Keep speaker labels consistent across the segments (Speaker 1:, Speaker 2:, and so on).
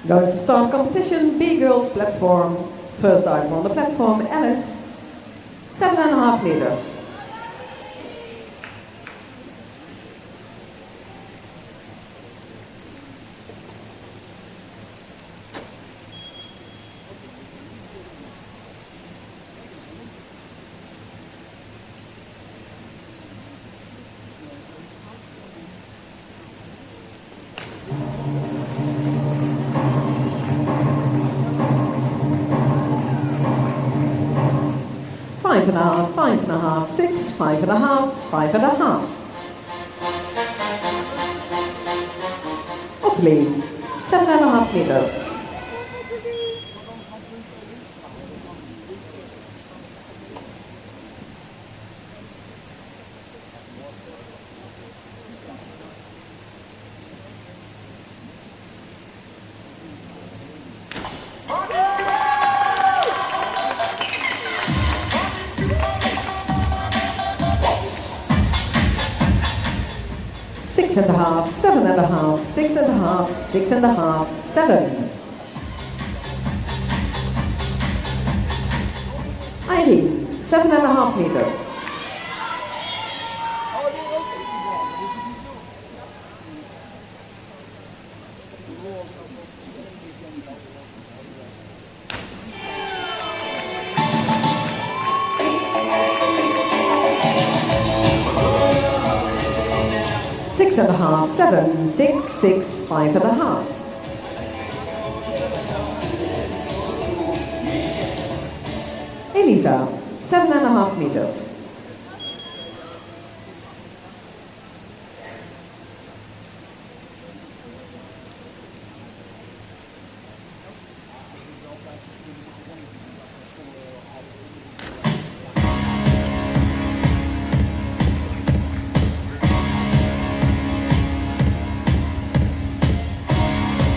Speaker 1: Going to start competition, B girls platform. First diver on the platform, Alice, 7.5 meters. Five and a half, 5.5, 6, 5.5, 5.5. Otley, 7.5 meters. Six and a half, 7.5, 6.5, 6.5, 7. Irene, 7.5 meters. Six and a half, 7, 6, 6, 5.5. Elisa, 7.5 meters.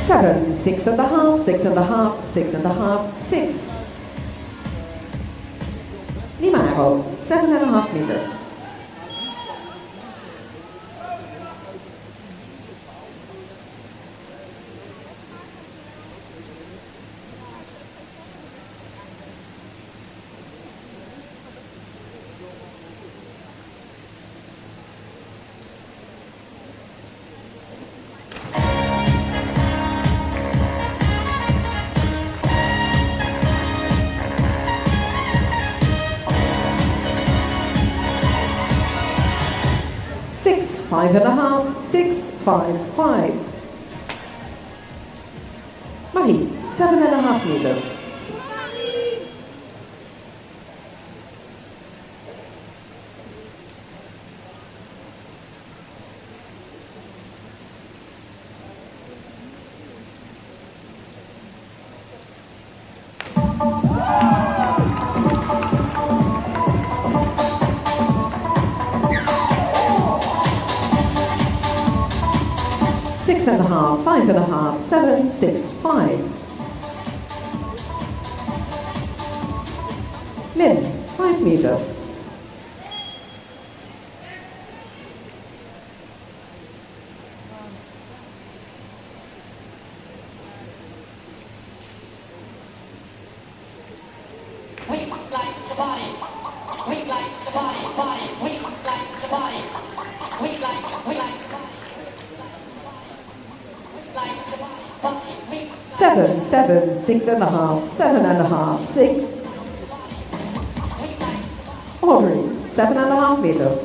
Speaker 1: Seven, 6.5, 6.5, 6.5, 6. Limaro, 7.5 meters. Six, 5.5, 6, 5, 5. Marie, 7.5 meters. Six and a half, 5.5, 7, 6, 5. Lynn, 5 meters.
Speaker 2: We like the body. We like the body, body. We like the body. We like the body.
Speaker 1: Seven, 7, 6.5, 7.5, 6. Audrey, 7.5 meters.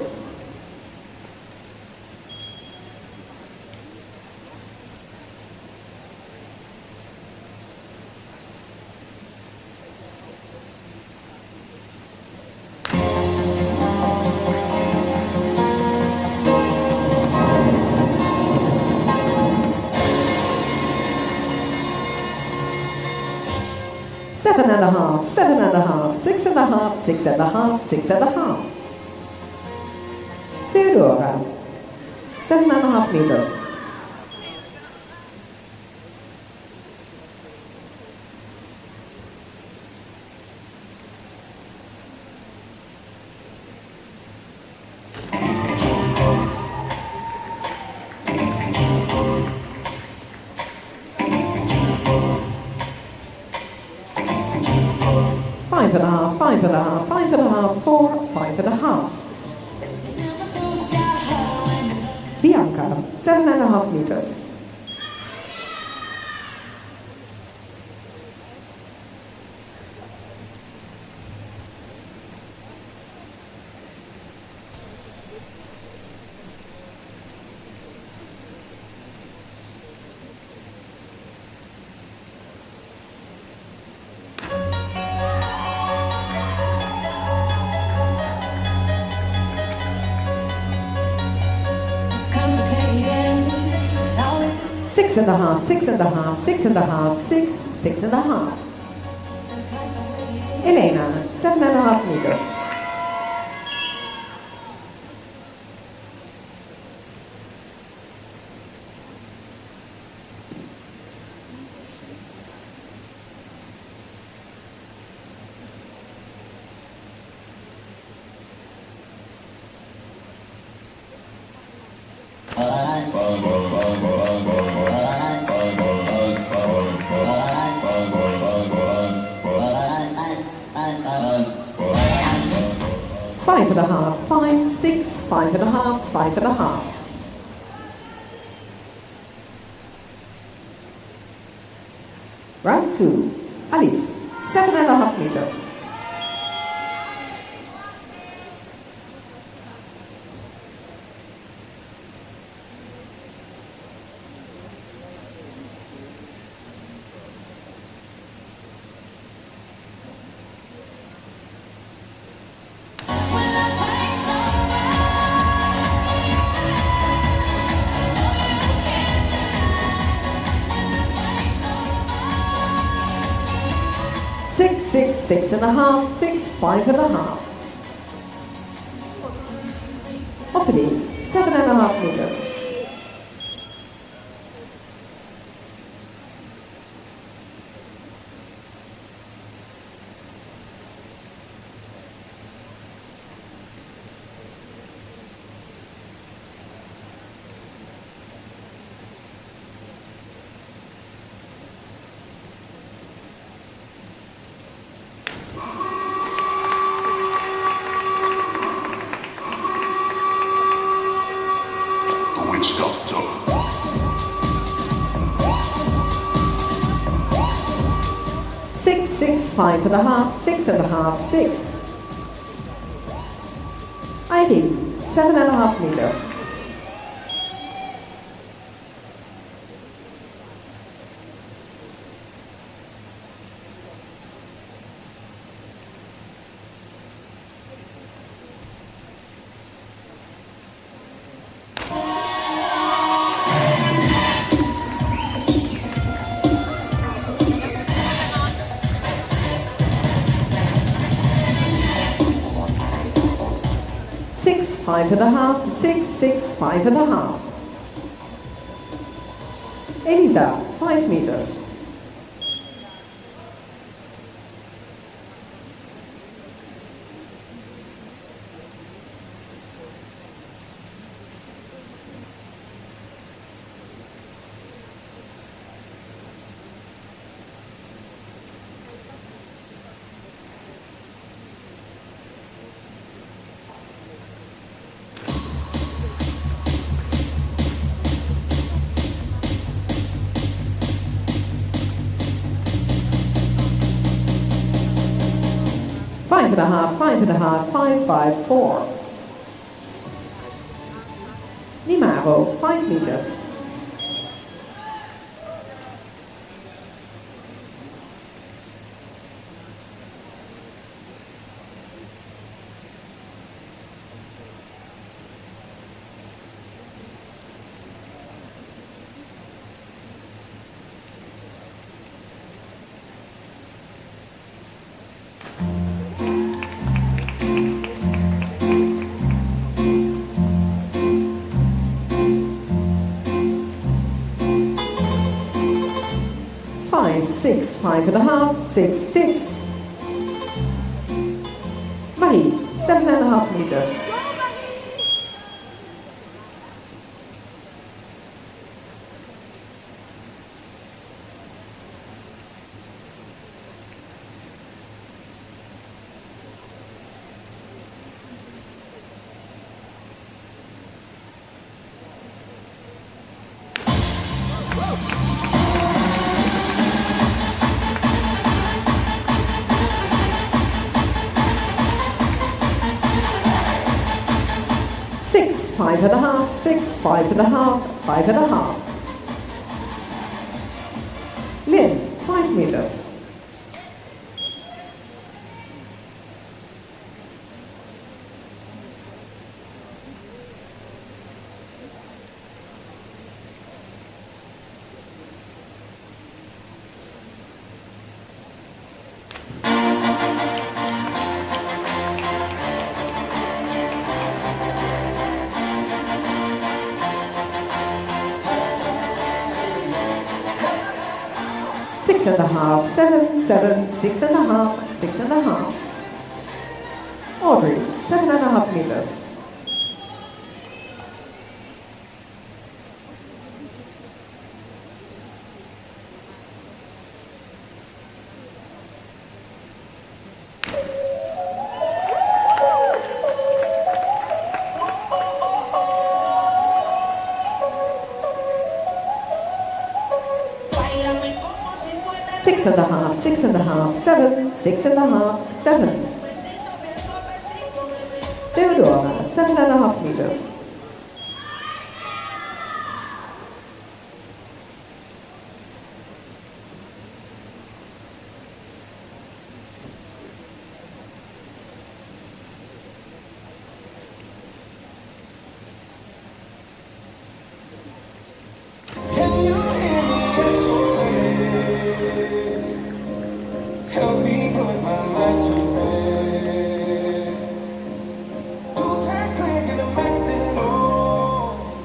Speaker 1: Seven and a half, 7.5, 6.5, 6.5, 6.5. Theodora, 7.5 meters. 5 and a half, 5 and a half, 5 and a half, 4, 5 and a half. Bianca, 7 and a half meters. Six and a half, 6 and a half, 6 and a half, 6, 6 and a half. Elena, 7 and a half meters. Five and a half, 5, 6, 5 and a half, 5 and a half. Round 2. Alice, 7 and a half meters. Six, 6, 6 and a half, 6, 5 and a half. Ottilie, 7 and a half meters. Six, 6, 5 and a half, 6 and a half, 6. Irene, 7 and a half meters. Six, 5 and a half, 6, 6, 5 and a half. Elisa, 5 meters. Five and a half, 5 and a half, 5, 5, 4. Nimaro, 5 meters. Five, 6, 5 and a half, 6, 6. Marie, 7 and a half meters. 5.5, 6, 5.5, 5.5. Lynn, 5 meters. Six and a half, 7, 7, 6.5, 6.5. Audrey, 7.5 meters. Six and a half, 6.5, 7, 6.5, 7. Theodora, 7.5 meters.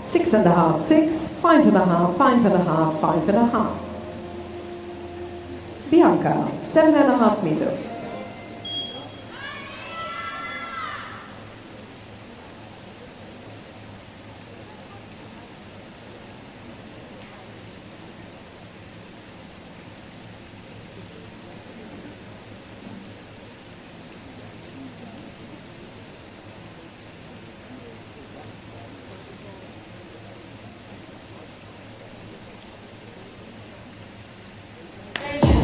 Speaker 1: Six and a half, 6, 5.5, 5.5, 5.5. Bianca, 7.5 meters.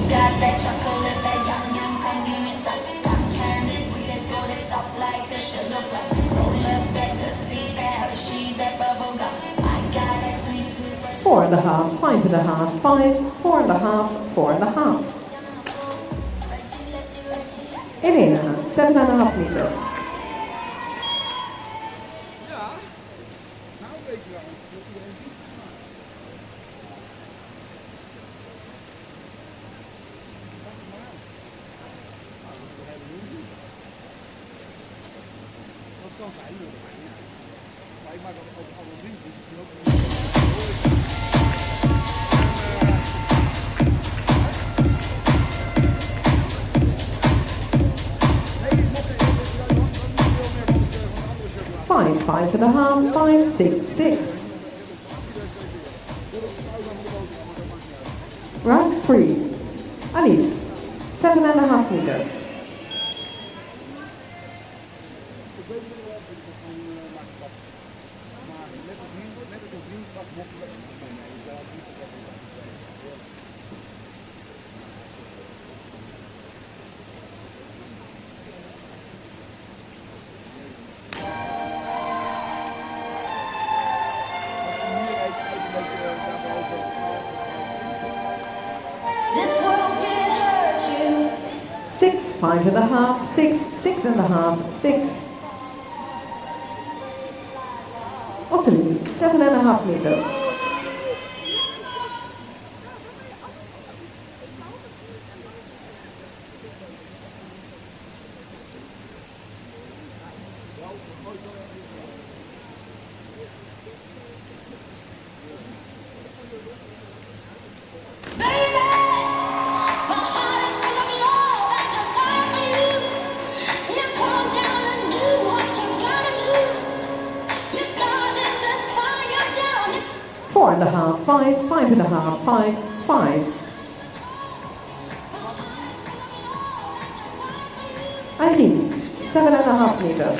Speaker 2: Got that chocolate, that yum yum, come give me some. Got candy, sweet as gold, it's soft like a sugar plum. Roll up better, see that Hershey, that bubble gum. I got that sweet tooth.
Speaker 1: 4.5, 5.5, 5, 4.5, 4.5. Elena, 7.5 meters. Five, 5.5, 5, 6, 6. Round 3. Alice, 7.5 meters.
Speaker 2: This world can hurt you.
Speaker 1: 6, 5.5, 6, 6.5, 6. Ottilie, 7.5 meters.
Speaker 2: Baby, my heart is full of love and desire for you. Now calm down and do what you gotta do. You started this fire down.
Speaker 1: 4.5, 5, 5.5, 5, 5. Irene, 7.5 meters.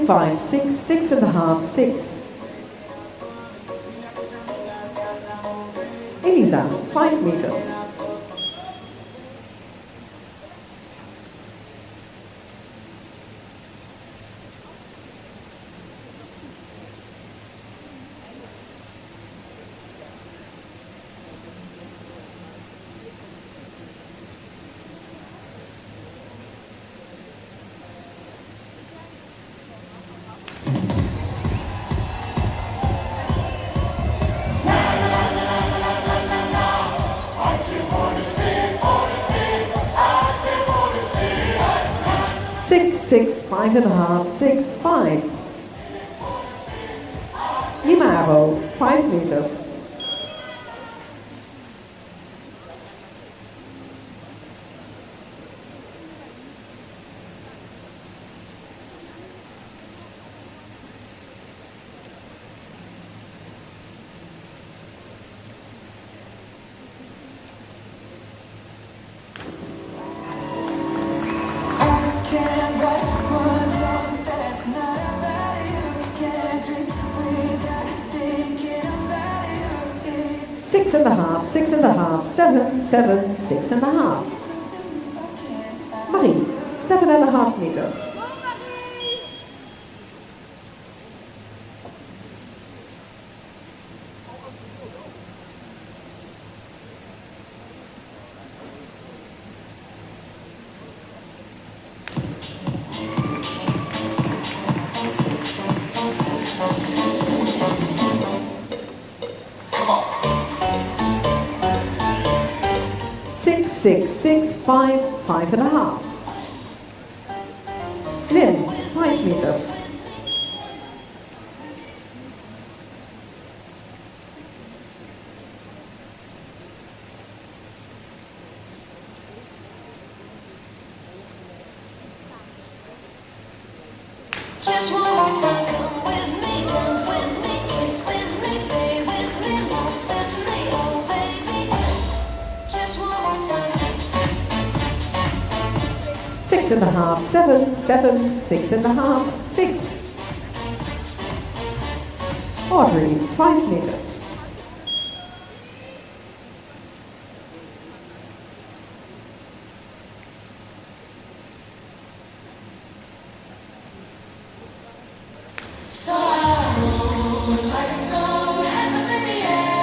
Speaker 1: 5, 6, 6.5, 6. Elisa, 5 meters. Six, 6, 5.5, 6, 5. Limaro, 5 meters. Six and a half, 7, 7, 6.5. Marie, 7.5 meters. Six, 6, 5, 5.5. Lynn, 5 meters.
Speaker 2: Just one more time, come with me, dance with me, kiss with me, stay with me, laugh with me, oh baby. Just one more time.
Speaker 1: 6.5, 7, 7, 6.5, 6. Audrey, 5 meters.
Speaker 2: So I roll like a stone, hands up in the air.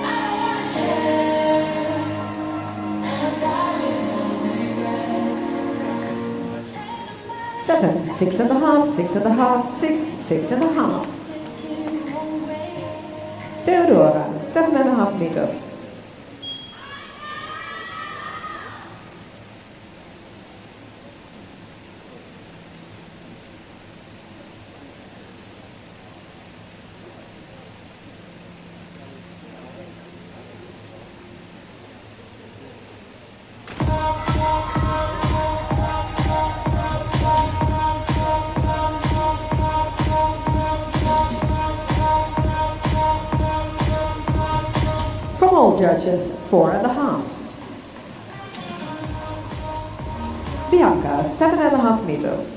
Speaker 2: I don't wanna care, and I die with no regrets.
Speaker 1: 7, 6.5, 6.5, 6, 6.5. Theodora, 7.5 meters. From all judges, 4.5. Bianca, 7.5 meters.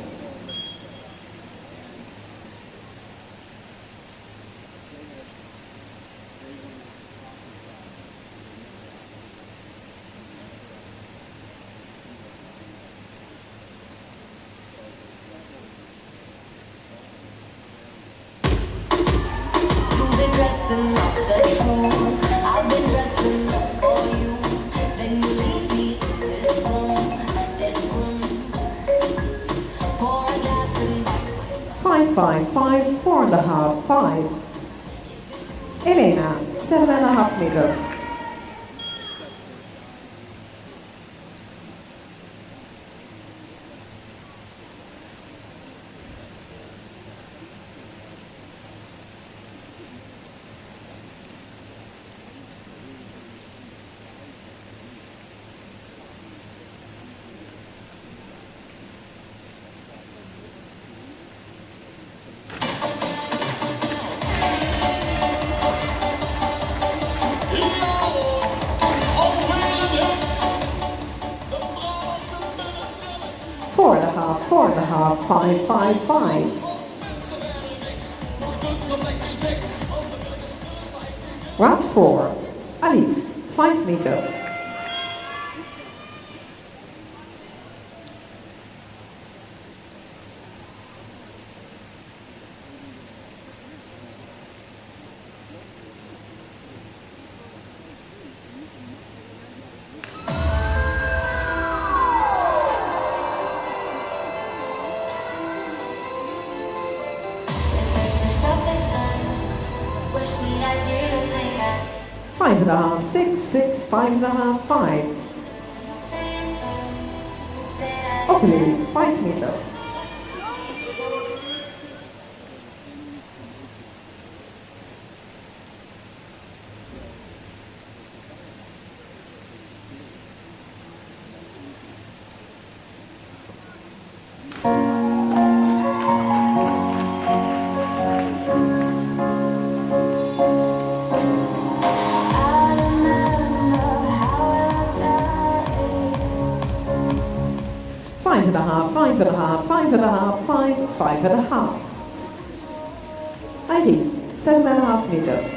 Speaker 2: You've been dressing up the truth. I've been dressing up for you. Then you leave me in this room, this room. Pour a glass and
Speaker 1: 5, 5, 5, 4.5, 5. Elena, 7.5 meters.
Speaker 2: Yeah.
Speaker 1: 4.5, 4.5, 5, 5, 5. Round 4, Alice, 5 meters. Five and a half, 6, 6, 5.5, 5. Ottilie, 5 meters. Five and a half, 5.5, 5.5, 5, 5.5. Eileen, 7.5 meters.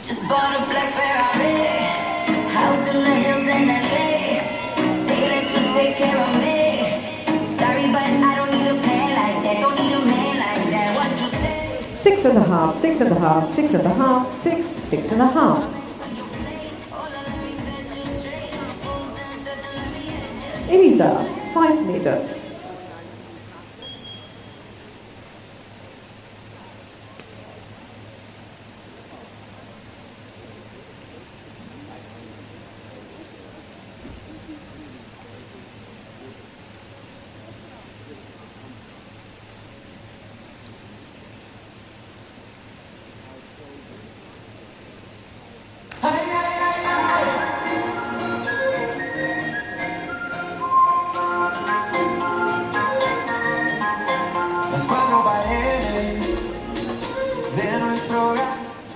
Speaker 2: Just bought a black Ferrari, house in the hills in LA. Say that you take care of me. Sorry, but I don't need a man like that. Don't need a man like that. What you say?
Speaker 1: 6.5, 6.5, 6.5, 6, 6.5. Elisa, 5 meters.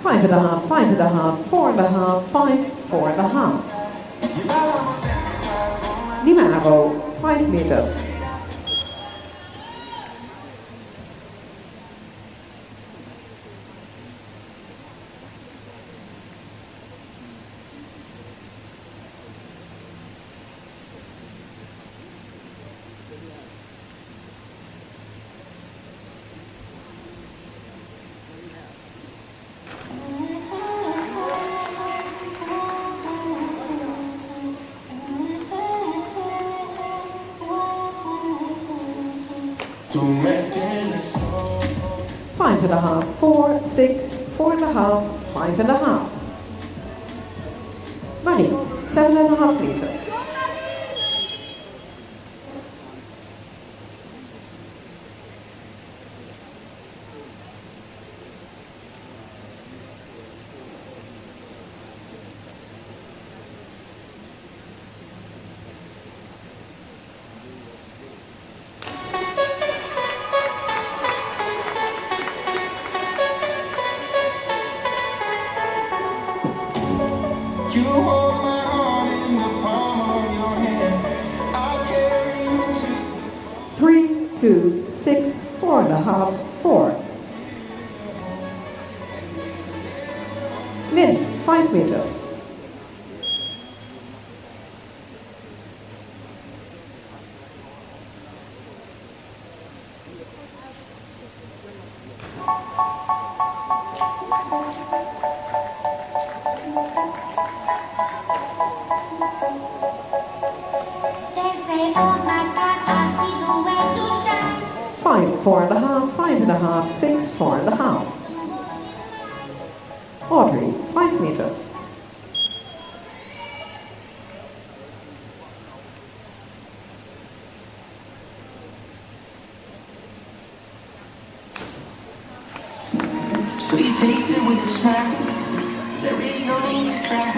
Speaker 1: Five and a half, 5.5, 4.5, 5, 4.5. Limaro, 5 meters. Five and a half, 4, 6, 4.5, 5.5. Marie, 7.5 meters.
Speaker 3: You hold my heart in the palm of your hand. I'll carry you to
Speaker 1: 3, 2, 6, 4.5, 4. Lynn, 5 meters.
Speaker 2: They say, oh my God, I see the way you shine.
Speaker 1: 5, 4.5, 5.5, 6, 4.5. Audrey, 5 meters.
Speaker 3: So be patient with a smile. There is no need to cry.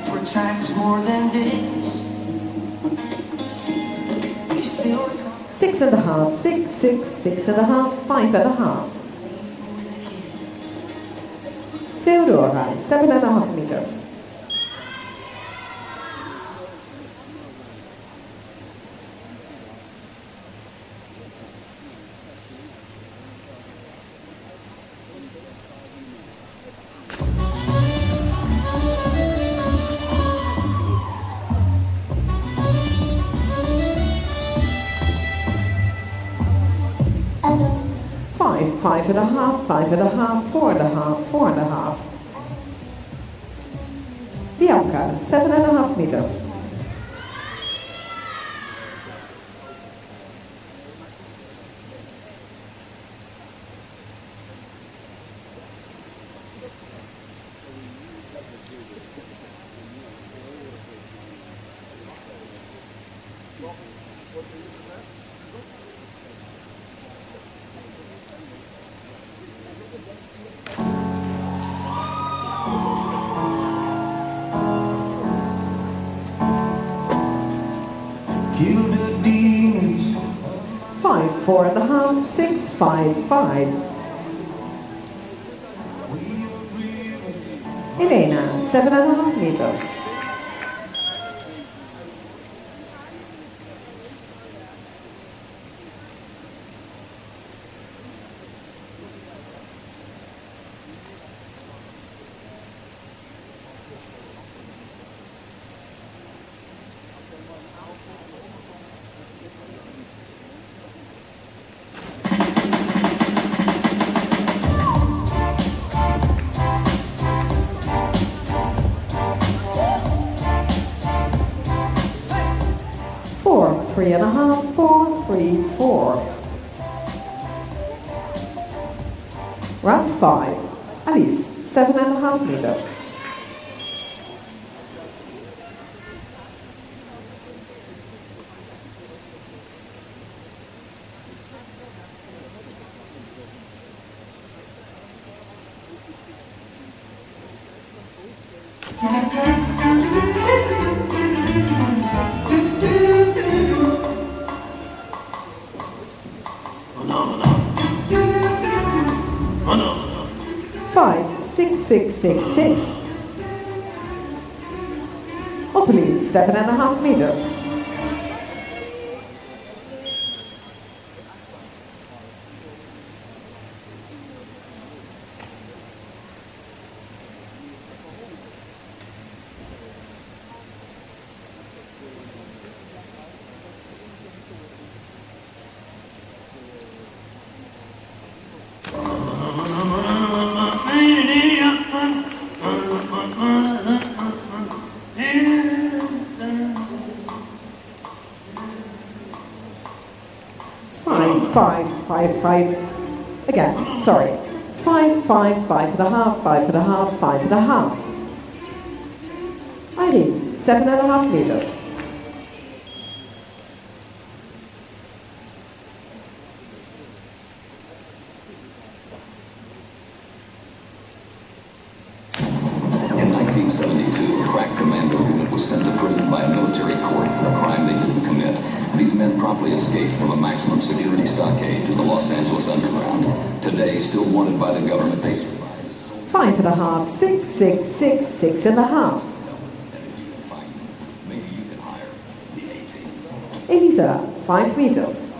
Speaker 3: For time is more than this. We still
Speaker 1: 6.5, 6, 6, 6.5, 5.5. Theodora, 7.5 meters.
Speaker 2: Adam.
Speaker 1: 5, 5.5, 5.5, 4.5, 4.5. Bianca, 7.5 meters.
Speaker 3: Kill the demons.
Speaker 1: 5, 4.5, 6, 5, 5. Elena, 7.5 meters. Four, 3.5, 4, 3, 4. Round 5. Alice, 7.5 meters. Five, 6, 6, 6, 6. Ottilie, 7.5 meters. Five. Again, sorry. 5, 5, 5.5, 5.5, 5.5. Eileen, 7.5 meters.
Speaker 4: In 1972, a crack commando unit was sent to prison by a military court for a crime they didn't commit. These men promptly escaped from a maximum security stockade to the Los Angeles underground. Today, still wanted by the government, they survived.
Speaker 1: 5.5, 6, 6, 6, 6.5.
Speaker 4: And if you can find them, maybe you can hire the A-team.
Speaker 1: Elisa, 5 meters.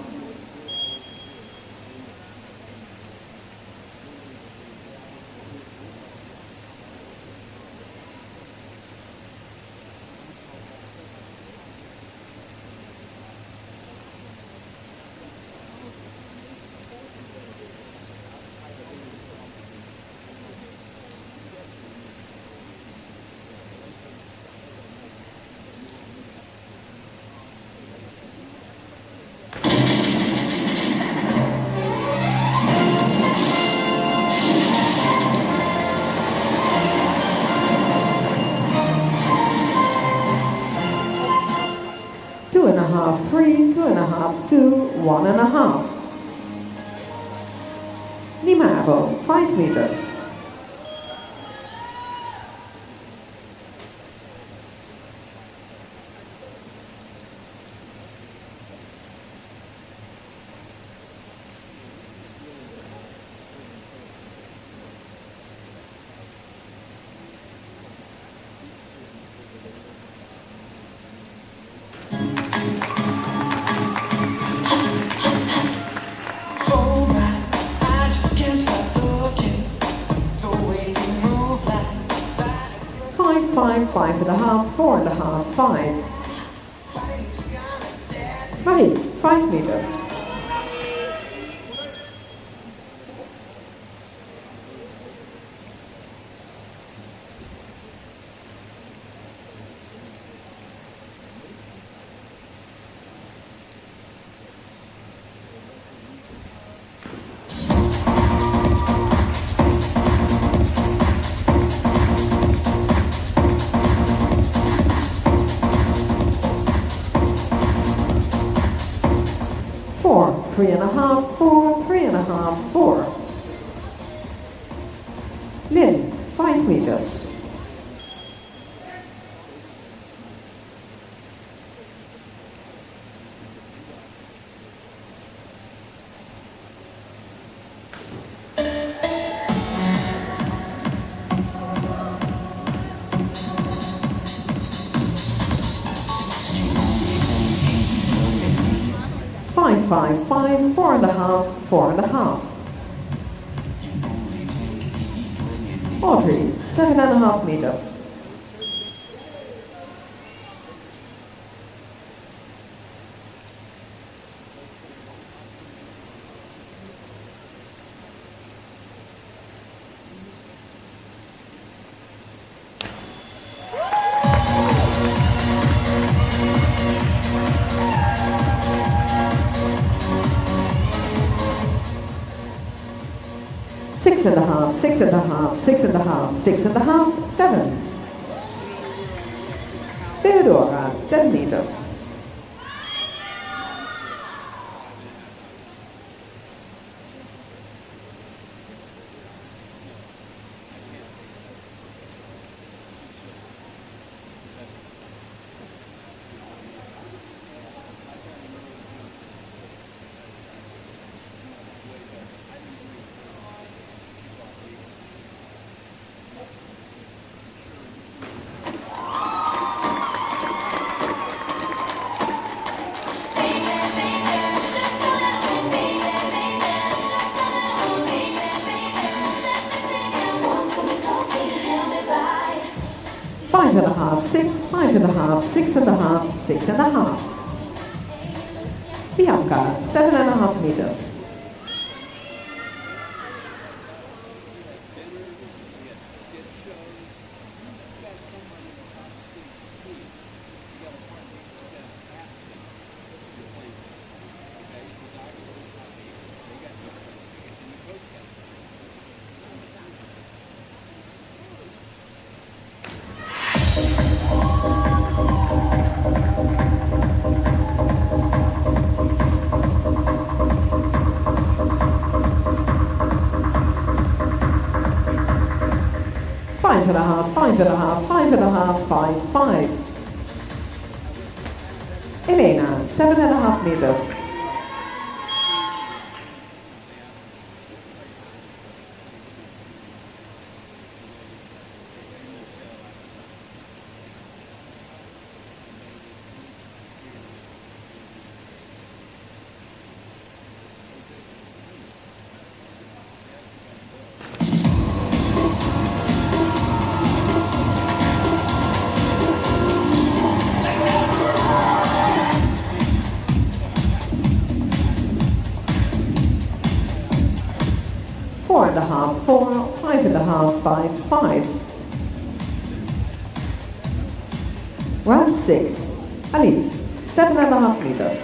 Speaker 1: Two and a half, 3, 2.5, 2, 1.5. Nimaro, 5 meters. 5.5, 4.5, 5. Marie, 5 meters. Four, 3.5, 4, 3.5, 4. Lynn, 5 meters. Five, 4.5, 4.5. Audrey, 7.5 meters. Six and a half, 6.5, 6.5, 6.5, 7. Theodora, 10 meters. Five and a half, 6, 5.5, 6.5, 6.5. Bianca, 7.5 meters. Five and a half, 5.5, 5.5, 5, 5. Elena, 7.5 meters. Four and a half, 4, 5.5, 5, 5. Round 6. Alice, 7.5 meters.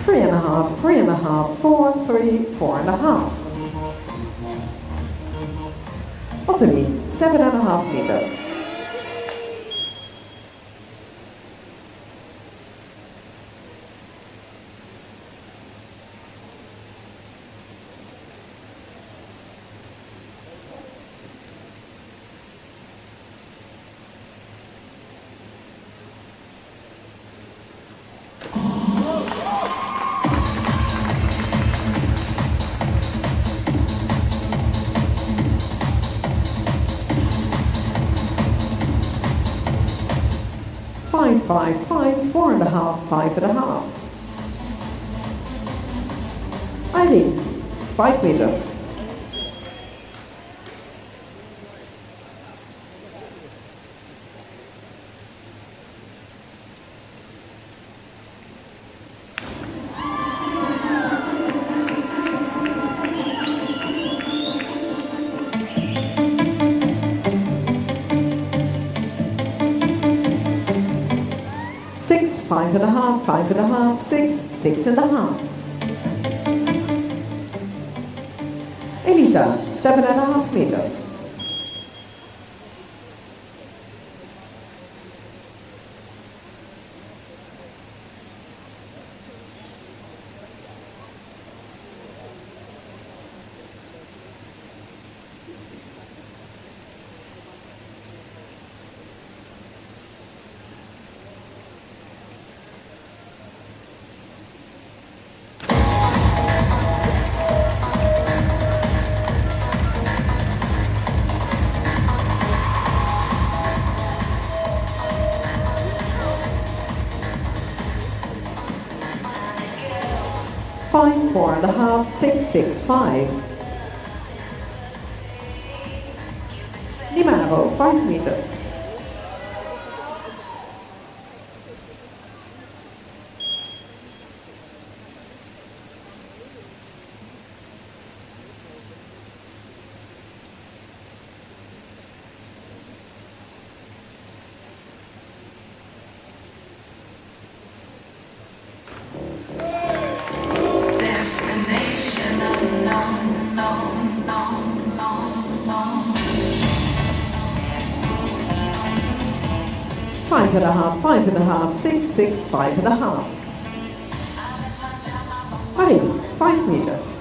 Speaker 1: Three and a half, 3.5, 4, 3, 4.5. Ottilie, 7.5 meters. 5, 5, 4.5, 5.5. Eileen, 5 meters. Six, 5.5, 5.5, 6, 6.5. Elisa, 7.5 meters. Five, 4.5, 6, 6, 5. Dimaro, 5 meters.
Speaker 2: Destination unknown, known, known, known, known.
Speaker 1: 5.5, 5.5, 6, 6, 5.5. Marie, 5 meters.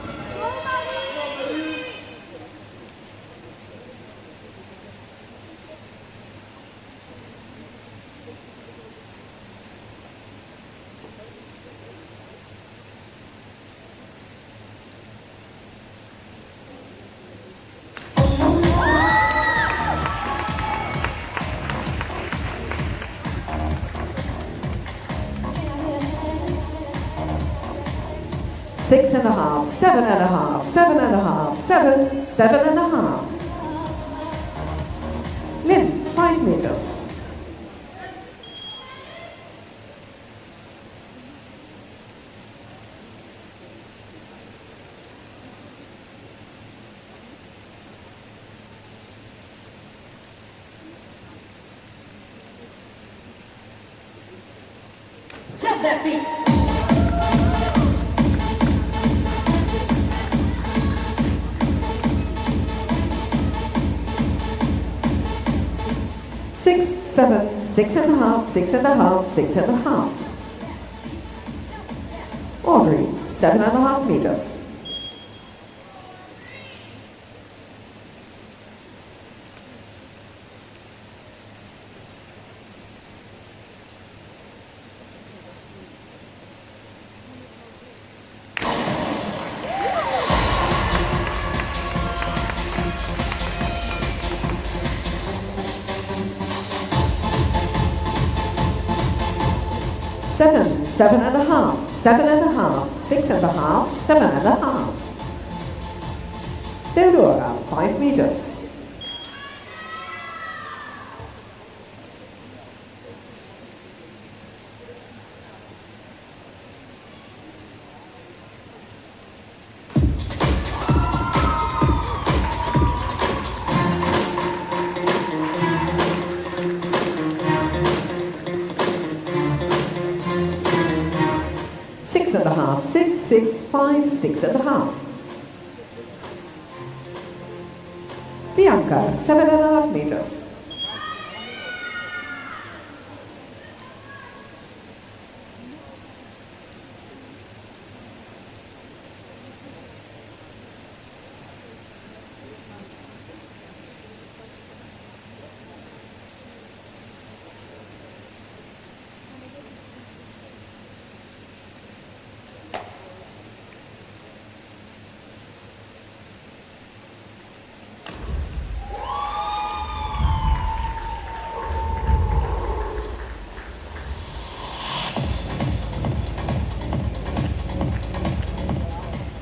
Speaker 1: Six and a half, 7.5, 7.5, 7, 7.5. Lynn, 5 meters.
Speaker 2: Jump that beat.
Speaker 1: 6, 7, 6.5, 6.5, 6.5. Audrey, 7.5 meters. Seven, 7.5, 7.5, 6.5, 7.5. Theodora, 5 meters. Six and a half, 6, 6, 5, 6.5. Bianca, 7.5 meters.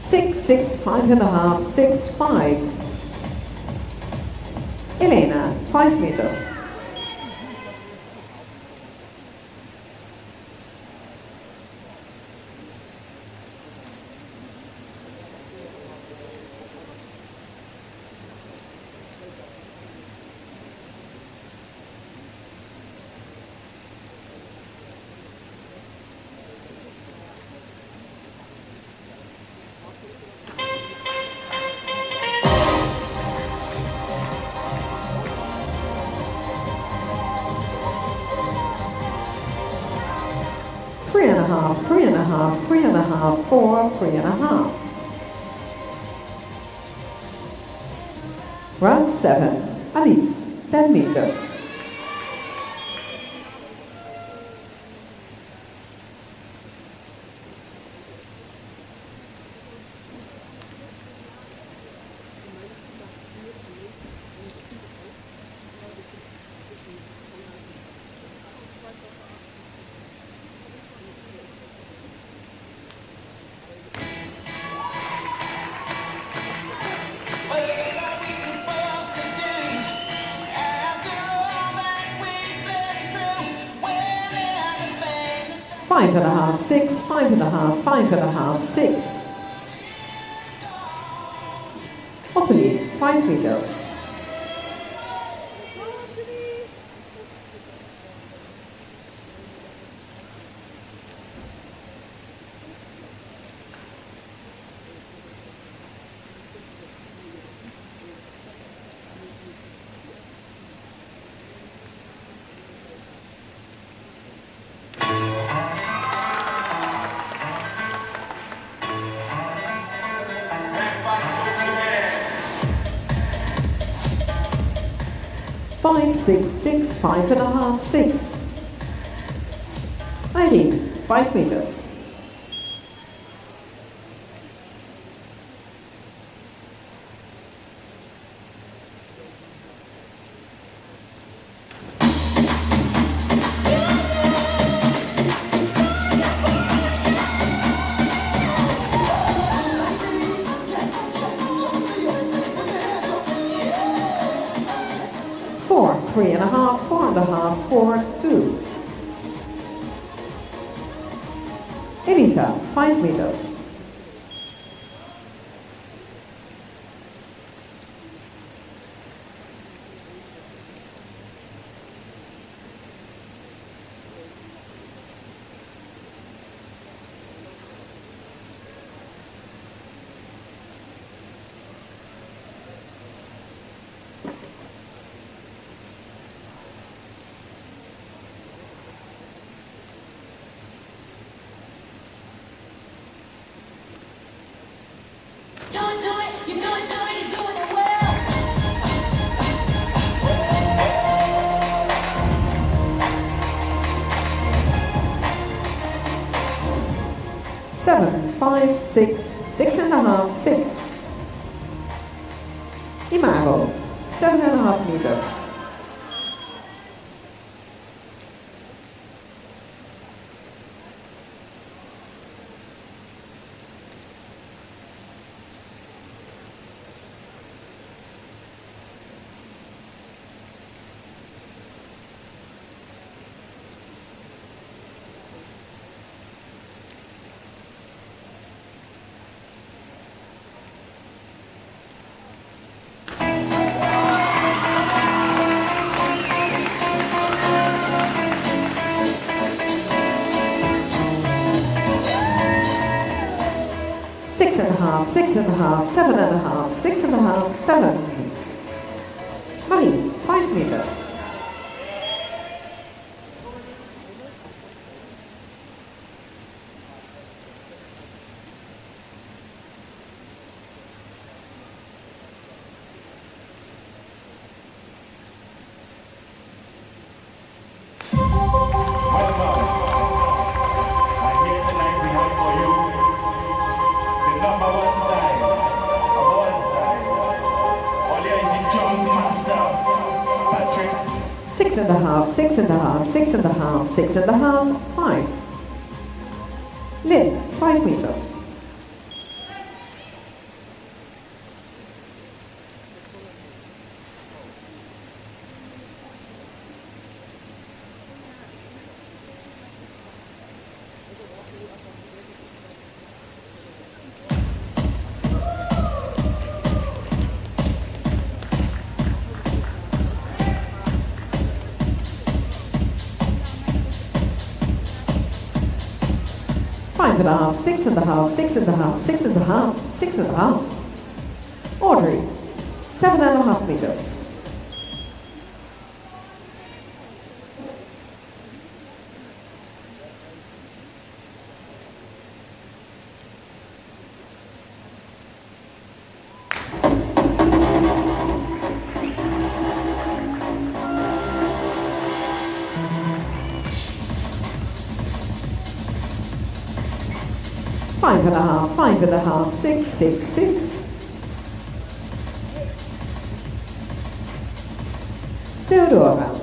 Speaker 1: 6, 6, 5.5, 6, 5. Elena, 5 meters. Three and a half, 4, 3.5. Round 7, Alice, 10 meters.
Speaker 3: What are we supposed to do after all that we've been through? When everything
Speaker 1: 5.5, 6, 5.5, 5.5, 6. Ottilie, 5 meters. Five, 6, 6, 5.5, 6. Eileen, 5 meters. Four, 3.5, 4.5, 4, 2. Elisa, 5 meters.
Speaker 2: Do it, you do it, you're doing it well.
Speaker 1: 7, 5, 6, 6.5, 6. Imaro, 7.5 meters. Six and a half, 7.5, 6.5, 7. Marie, 5 meters. Six and a half, 5. Lynn, 5 meters. 5.5, 6.5, 6.5, 6.5, 6.5. Audrey, 7.5 meters. Five and a half, 6, 6, 6. Theodora.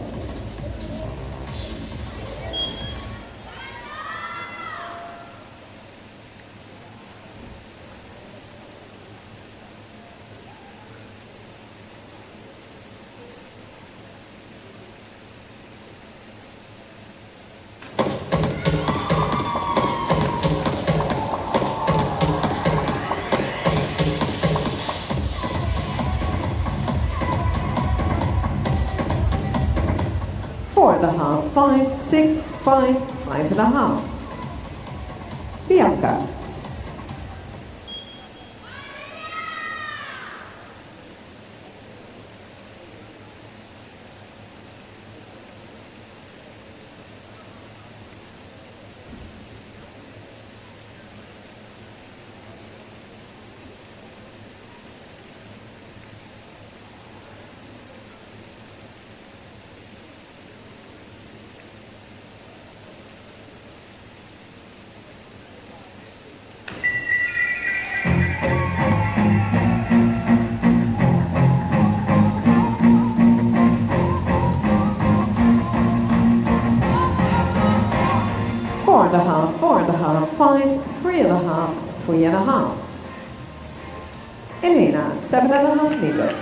Speaker 1: Four and a half, 5, 6, 5, 5.5. Bianca. Four and a half, 5, 3.5, 3.5. Elena, 7.5 meters.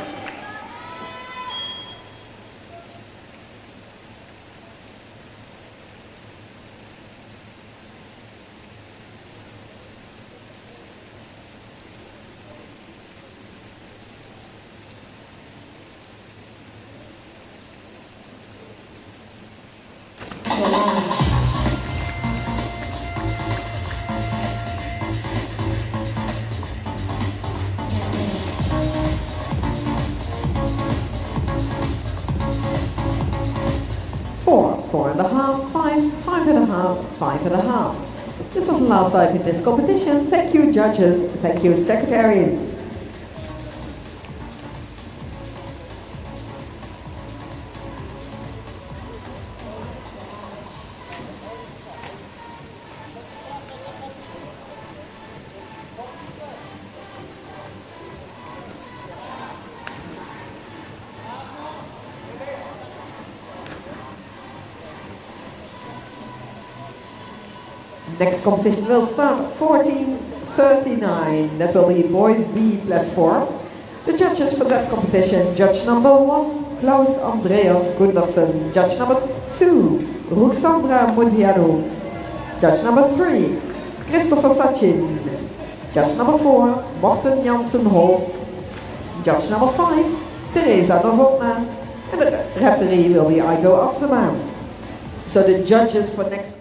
Speaker 1: Four and a half, 5, 5.5, 5.5. This was the last dive in this competition. Thank you, judges. Thank you, secretaries. Next competition will start 14:39. That will be Boys B platform. The judges for that competition: Judge number 1, Klaus Andreas Gundersen. Judge number 2, Ruxandra Mundiano. Judge number 3, Christopher Sachin. Judge number 4, Morten Jansen Holst. Judge number 5, Teresa Novotna. And the referee will be Aito Atsuma. So the judges for next